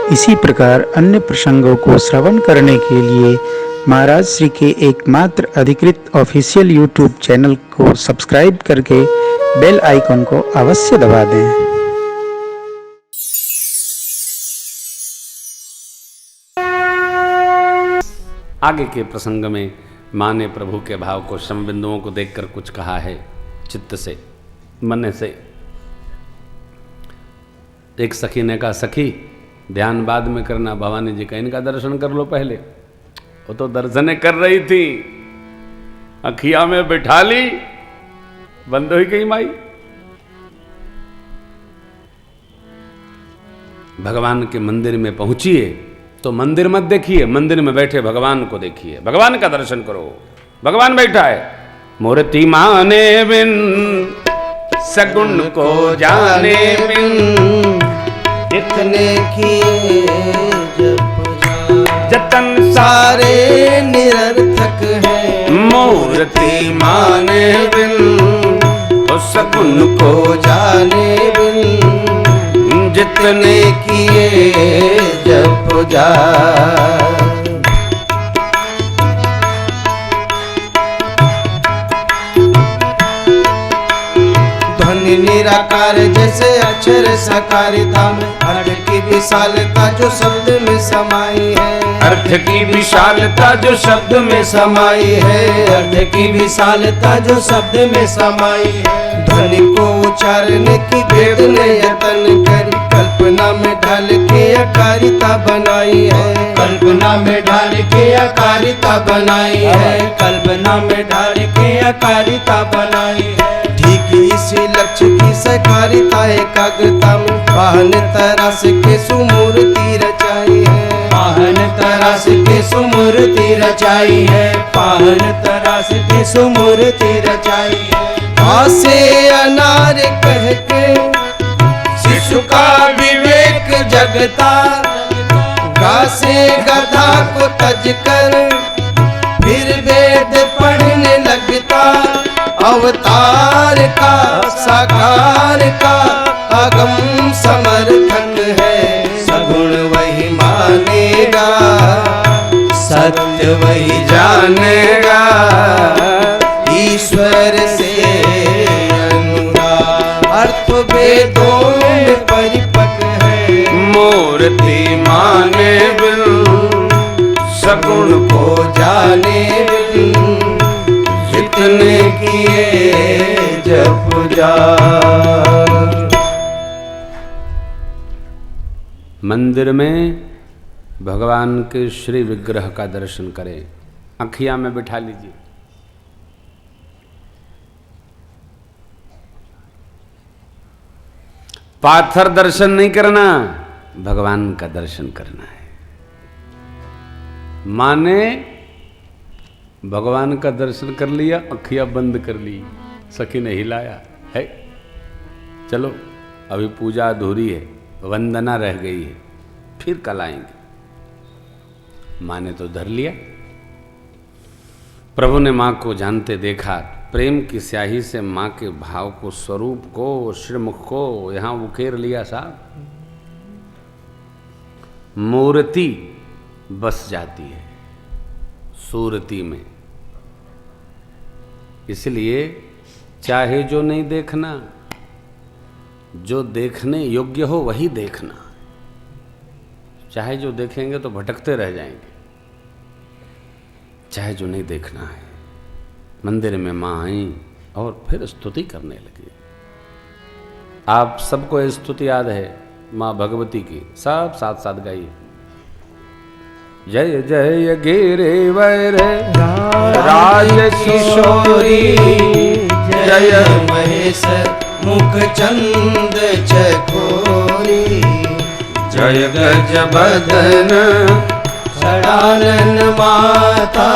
इसी प्रकार अन्य प्रसंगों को श्रवण करने के लिए महाराज श्री के एकमात्र अधिकृत ऑफिशियल यूट्यूब चैनल को सब्सक्राइब करके बेल आइकन को अवश्य दबा दें। आगे के प्रसंग में माँ ने प्रभु के भाव को श्रम बिंदुओं को देखकर कुछ कहा है चित्त से, मन से। एक सखी ने कहा, सखी ध्यान बाद में करना, भवानी जी का इनका दर्शन कर लो पहले। वो तो दर्शने कर रही थी, अखिया में बिठा ली, बंद हुई गई माई। भगवान के मंदिर में पहुंचिए तो मंदिर मत देखिए, मंदिर में बैठे भगवान को देखिए, भगवान का दर्शन करो। भगवान बैठा है। मूर्ति माने बिन सगुण को जाने बिन, इतने किए जतन सारे निरर्थक है। मूर्ति माने बिन सगुण को जाने बिन, जितने किए जप जा। ध्वनि निराकार जैसे अक्षर साकारिता में, अर्थ की विशालता जो शब्द में समाई है। अर्थ की विशालता जो शब्द में समाई है। अर्थ की विशालता जो शब्द में समाई है। ध्वनि को उच्चारने की वेद ने यत्न करी, कल्पना में ढाल के अकारिता बनाई है। कल्पना में ढाल के अकारिता बनाई है। कल्पना में ढाल के अकारिता बनाई है। ठीक इसी लक्ष्य की सहकारिता एकाग्रता में, वाहन तरास के सुमूर्ति रचाई है। वाहन तरास के सुमूर्ति रचाई है। वाहन तरास के सुमूर्ति रचाई है। आसे अनार कह के शिशु का विवेक जगता, गासे गधा को तज कर फिर वेद पढ़ने लगता। अवतार का साकार का अगम समर्थक है। सगुण वही मानेगा, सत्य वही जानेगा। ईश्वर से अनुराग अर्थ वेदों में परिपक्व है। मूर्ति माने बिन सगुण को जाने बिन, जितने किए जप जा। मंदिर में भगवान के श्री विग्रह का दर्शन करें, अखियां में बिठा लीजिए। पाथर दर्शन नहीं करना, भगवान का दर्शन करना है। माने भगवान का दर्शन कर लिया, अखियां बंद कर ली, सखी ने हिलाया है। चलो अभी पूजा अधूरी है, वंदना रह गई है, फिर कल आएंगे। माँ ने तो धर लिया। प्रभु ने माँ को जानते देखा, प्रेम की स्याही से माँ के भाव को, स्वरूप को, श्रीमुख को यहां उकेर लिया साहब। मूर्ति बस जाती है सूरती में। इसलिए चाहे जो नहीं देखना, जो देखने योग्य हो वही देखना। चाहे जो देखेंगे तो भटकते रह जाएंगे, चाहे जो नहीं देखना है। मंदिर में माँ आई और फिर स्तुति करने लगी। आप सबको स्तुति याद है माँ भगवती की, सब साथ साथ गाइए। जय जय गिरिवर राज किशोरी, जय महेश मुख चंद चकोरी। जय गज बदन षडानन माता,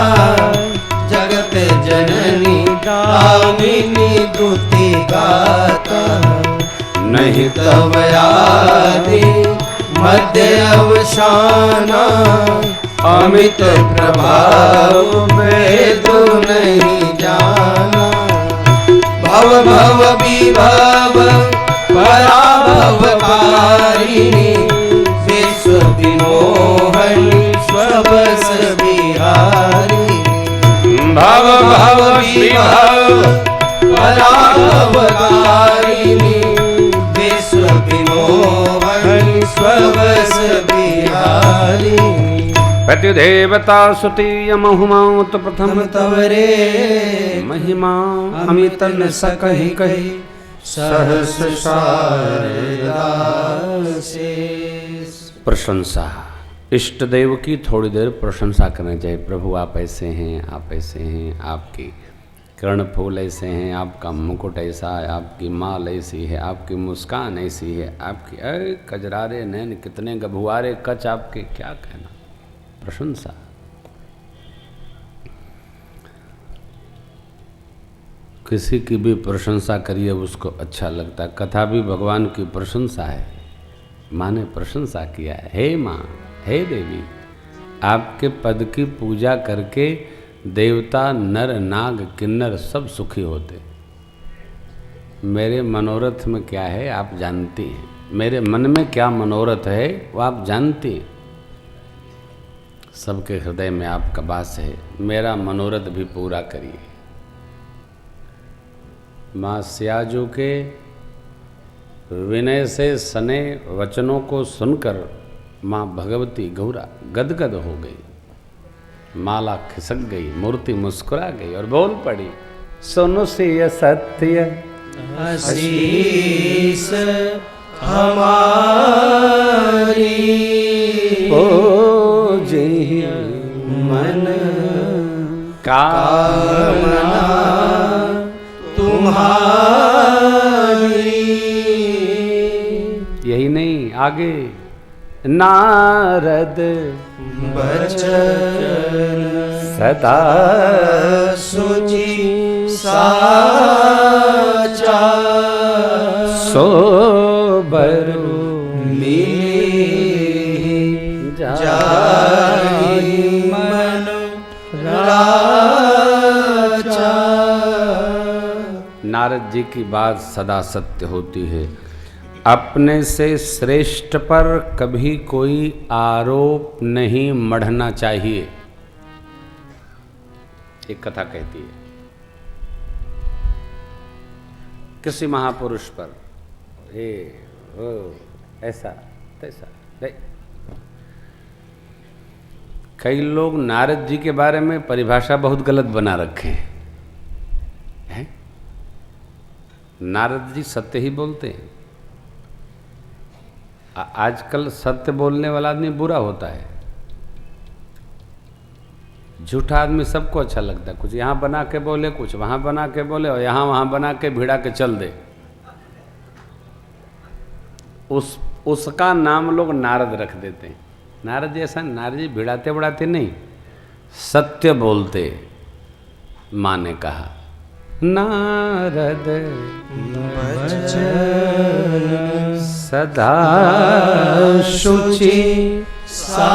जगत जननी दामिनी दुति गाता। नहीं तव आदि मध्य अवसाना, अमित प्रभाव वेद नहीं जाना। भव भव विभव पराभव कारिणी, विश्व स्ववस बिहारी प्रत्युदेवता सुतीय महुमात प्रथम तवरे महिमा अमित न सकहि कहि सहस शारदा शेष। प्रशंसा, इष्ट देव की थोड़ी देर प्रशंसा करनी चाहिए। प्रभु आप ऐसे हैं, आप ऐसे हैं, आपकी कर्णफूल ऐसे हैं, आपका मुकुट ऐसा है, आपकी माल ऐसी है, आपकी मुस्कान ऐसी है, आपकी अरे कजरारे नैन कितने गभुआरे कच आपके, क्या कहना। प्रशंसा, किसी की भी प्रशंसा करिए उसको अच्छा लगता है। कथा भी भगवान की प्रशंसा है। माँ ने प्रशंसा किया है, हे माँ, हे देवी, आपके पद की पूजा करके देवता नर नाग किन्नर सब सुखी होते। मेरे मनोरथ में क्या है आप जानती हैं, मेरे मन में क्या मनोरथ है वो आप जानती हैं। सबके हृदय में आपका वास है, मेरा मनोरथ भी पूरा करिए। माँ सियाजू के विनय से सने वचनों को सुनकर माँ भगवती गौरा गदगद हो गई। माला खिसक गई, मूर्ति मुस्कुरा गई और बोल पड़ी, सुनो सिय सत्य आशीष हमारी ओ जी मन कामना तुम्हारी। यही नहीं, आगे नारद बचन सदा सुचि साचा सोबर मिले जाई मन राजा। नारद जी की बात सदा सत्य होती है। अपने से श्रेष्ठ पर कभी कोई आरोप नहीं मढ़ना चाहिए, एक कथा कहती है। किसी महापुरुष पर हे ओ ऐसा तैसा नहीं। कई लोग नारद जी के बारे में परिभाषा बहुत गलत बना रखे हैं। नारद जी सत्य ही बोलते हैं। आजकल सत्य बोलने वाला आदमी बुरा होता है। झूठा आदमी सबको अच्छा लगता है, कुछ यहाँ बना के बोले, कुछ वहाँ बना के बोले और यहाँ वहाँ बना के भिड़ा के चल दे। उसका नाम लोग नारद रख देते हैं। नारद जी ऐसा, नारद जी भिड़ाते बढ़ाते नहीं, सत्य बोलते। माँ ने कहा नारद सदा शुचि साचा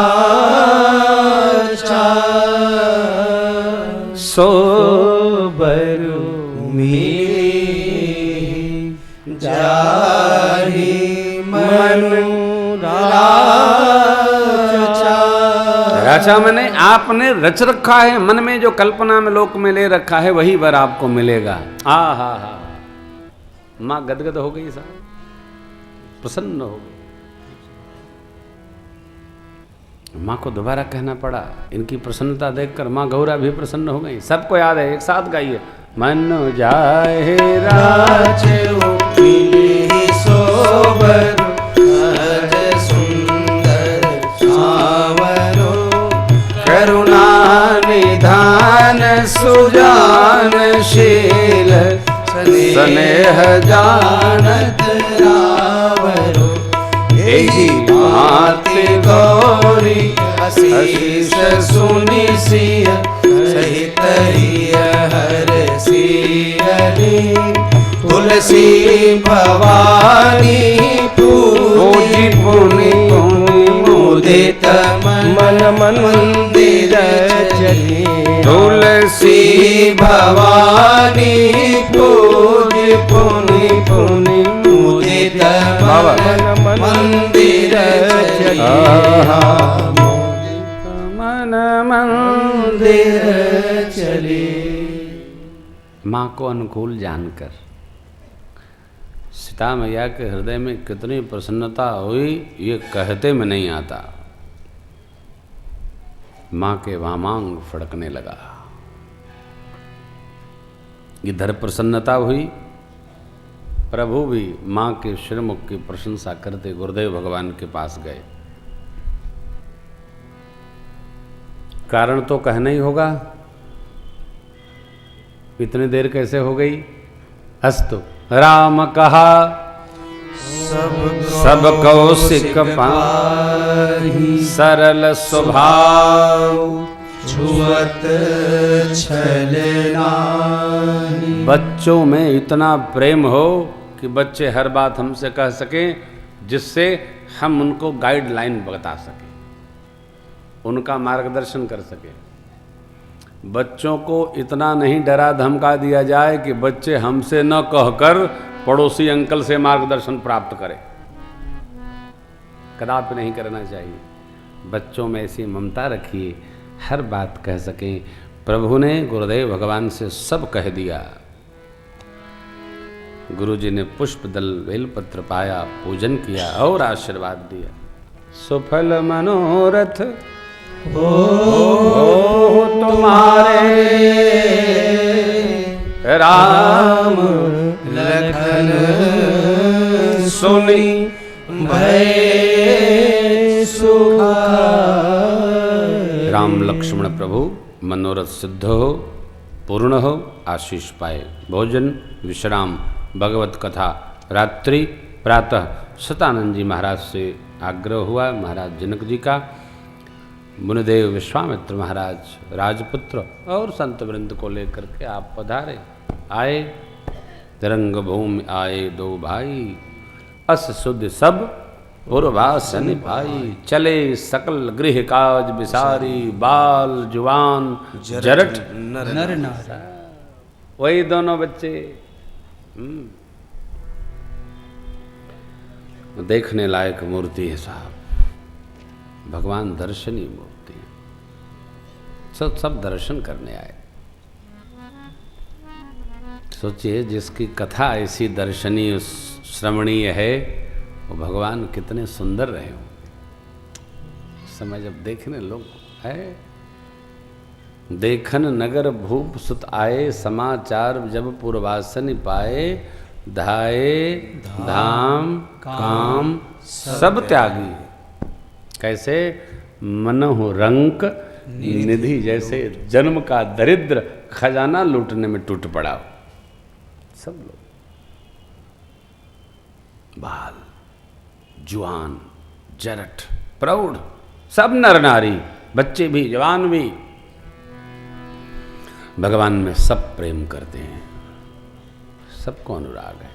सोबरु मिले जाहि मनु राजा। राजा मैंने आपने रच रखा है, मन में जो कल्पना में लोक में ले रखा है वही वर आपको मिलेगा। आ हा हा, माँ गदगद हो गई, साहब प्रसन्न हो गई। माँ को दोबारा कहना पड़ा। इनकी प्रसन्नता देखकर माँ गौरा भी प्रसन्न हो गई। सबको याद है, एक साथ गाइए। मन जाए राज मिले सोबर अज सुंदर सावरो करुणा निधान सुजानशील स्नेह जानत रावरो। एहि भांति गौरी आशीष सुनि सिय सहित हर सियली। तुलसी भवानी पूजी पुनि मुदित मन मंदिर चली। तुलसी भवानी पूजी पुनि पुनि मुदित मन मंदिर चली। मन मंदिर चली। माँ को अनुकूल जानकर सीता मैया के हृदय में कितनी प्रसन्नता हुई ये कहते में नहीं आता। माँ के वामांग फड़कने लगा। इधर प्रसन्नता हुई, प्रभु भी माँ के श्रीमुख की प्रशंसा करते गुरुदेव भगवान के पास गए। कारण तो कहना ही होगा, इतनी देर कैसे हो गई। अस्तु राम कहा सब कौशिक पाहि, सरल स्वभाव छुअत छल नाही। बच्चों में इतना प्रेम हो कि बच्चे हर बात हमसे कह सकें, जिससे हम उनको गाइडलाइन बता सकें, उनका मार्गदर्शन कर सकें। बच्चों को इतना नहीं डरा धमका दिया जाए कि बच्चे हमसे न कहकर पड़ोसी अंकल से मार्गदर्शन प्राप्त करें। कदापि नहीं करना चाहिए। बच्चों में ऐसी ममता रखिए, हर बात कह सकें। प्रभु ने गुरुदेव भगवान से सब कह दिया। गुरु जी ने पुष्प दल बेलपत्र पाया, पूजन किया और आशीर्वाद दिया। सुफल मनोरथ हो तुम्हारे, राम लखन सुनी भय सुखाए। राम लक्ष्मण प्रभु मनोरथ सिद्ध हो, पूर्ण हो, आशीष पाए। भोजन विश्राम भगवत कथा रात्रि प्रातः सतानंद जी महाराज से आग्रह हुआ। महाराज जनक जी का, मुनिदेव विश्वामित्र महाराज, राजपुत्र और संत वृंद को लेकर के आप पधारे। आए तिरंग भूमि आए दो भाई, अस सुध सब पुरवासन भाई। चले सकल गृह काज बिसारी, बाल जुवान जरठ नर नारी। वही दोनों बच्चे देखने लायक मूर्ति है साहब। भगवान दर्शनीय मूर्ति है। सब दर्शन करने आए। सोचिए, जिसकी कथा ऐसी दर्शनीय श्रवणीय है, वो भगवान कितने सुंदर रहे होंगे। उस समय जब देखने लोग है, देखन नगर भूप सुत आए, समाचार जब पूर्वासन पाए। धाये धाम काम सब त्यागी, कैसे मनहु रंक निधि, जैसे जन्म का दरिद्र खजाना लूटने में टूट पड़ा। सब लोग बाल जुआन जरठ प्रौढ़, सब नर नारी, बच्चे भी जवान भी, भगवान में सब प्रेम करते हैं, सबको अनुराग है।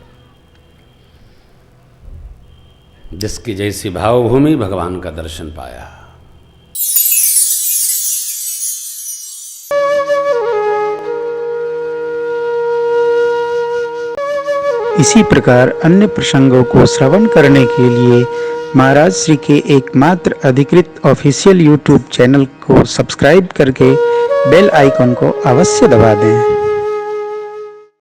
जिसकी जैसी भावभूमि, भगवान का दर्शन पाया। इसी प्रकार अन्य प्रसंगों को श्रवण करने के लिए महाराज श्री के एकमात्र अधिकृत ऑफिशियल यूट्यूब चैनल को सब्सक्राइब करके बेल आइकन को अवश्य दबा दें।